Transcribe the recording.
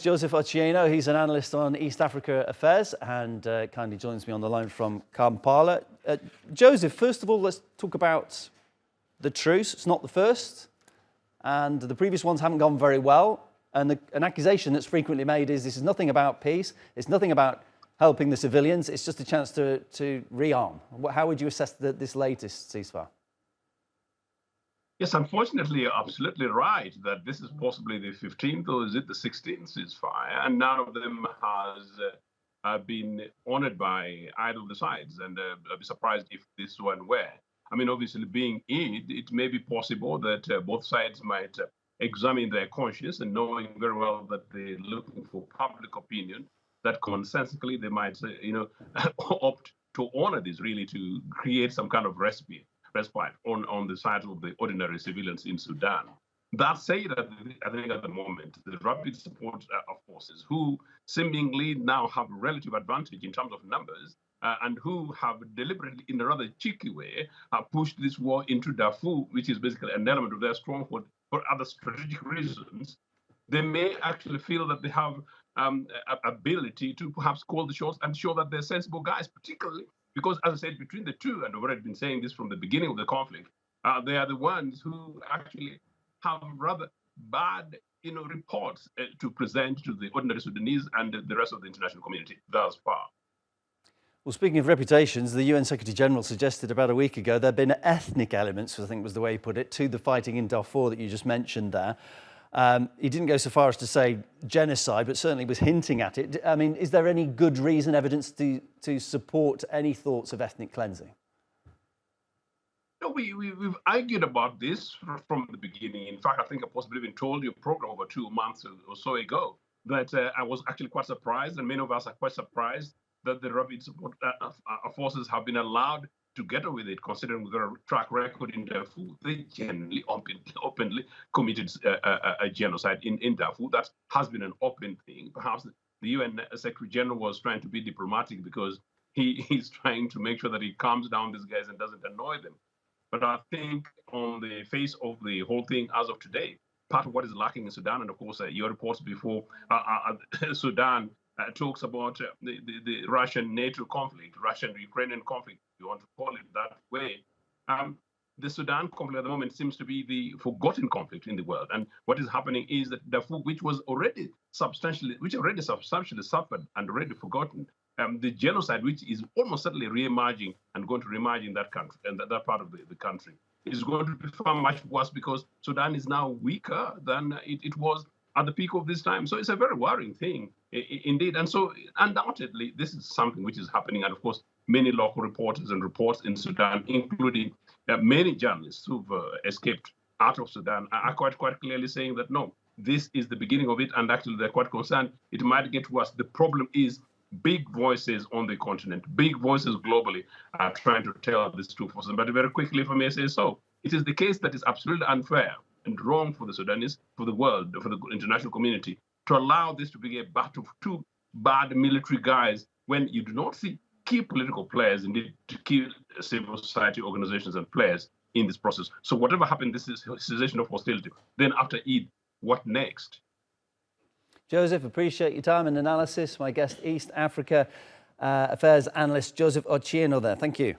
with Joseph Ochieno. He's an analyst on East Africa affairs and kindly joins me on the line from Kampala. Joseph, first of all, let's talk about the truce. It's not the first, and the previous ones haven't gone very well. And an accusation that's frequently made is this is nothing about peace. It's nothing about helping the civilians. It's just a chance to rearm. How would you assess this latest ceasefire? Yes, unfortunately, you're absolutely right that this is possibly the 15th or is it the 16th ceasefire, and none of them has been honored by either of the sides. And I'd be surprised if this one were. I mean, obviously, being Eid, it may be possible that both sides might examine their conscience and knowing very well that they're looking for public opinion, that consensically they might, opt to honor this, really, to create some kind of respite on the side of the ordinary civilians in Sudan. That said, I think at the moment, the rapid support forces, who seemingly now have a relative advantage in terms of numbers, and who have deliberately, in a rather cheeky way, pushed this war into Darfur, which is basically an element of their stronghold for other strategic reasons, they may actually feel that they have ability to perhaps call the shots and show that they're sensible guys, particularly because, as I said, between the two, and I've already been saying this from the beginning of the conflict, they are the ones who actually have rather bad, reports to present to the ordinary Sudanese and the rest of the international community thus far. Well, speaking of reputations, the UN Secretary General suggested about a week ago there have been ethnic elements, I think was the way he put it, to the fighting in Darfur that you just mentioned there. He didn't go so far as to say genocide, but certainly was hinting at it. I mean, is there any good reason, evidence to support any thoughts of ethnic cleansing? No, we've argued about this from the beginning. In fact, I think I possibly even told you a program over 2 months or so ago that I was actually quite surprised, and many of us are quite surprised that the rapid support forces have been allowed to get away with it, considering their track record in Darfur. They generally openly committed a genocide in Darfur. That has been an open thing. Perhaps the UN Secretary General was trying to be diplomatic because he's trying to make sure that he calms down these guys and doesn't annoy them. But I think on the face of the whole thing as of today, part of what is lacking in Sudan, and of course your reports before Sudan talks about the Russian-NATO conflict, Russian-Ukrainian conflict, if you want to call it that way. The Sudan conflict at the moment seems to be the forgotten conflict in the world. And what is happening is that Darfur, which already substantially suffered and already forgotten, the genocide, which is almost certainly re-emerging and going to re-emerge in that country and that part of the country, is going to become much worse because Sudan is now weaker than it was at the peak of this time. So it's a very worrying thing indeed. And so undoubtedly, this is something which is happening. And of course, many local reporters and reports in Sudan, including many journalists who've escaped out of Sudan, are quite clearly saying that, no, this is the beginning of it. And actually, they're quite concerned it might get worse. The problem is big voices on the continent, big voices globally are trying to tell this to forces. But very quickly, if I may say so, it is the case that is absolutely unfair and wrong for the Sudanese, for the world, for the international community, to allow this to be a battle of two bad military guys when you do not see key political players, indeed key civil society organizations and players in this process. So whatever happened, this is cessation of hostility. Then after Eid, what next? Joseph, appreciate your time and analysis. My guest, East Africa affairs analyst Joseph Ochieno there. Thank you.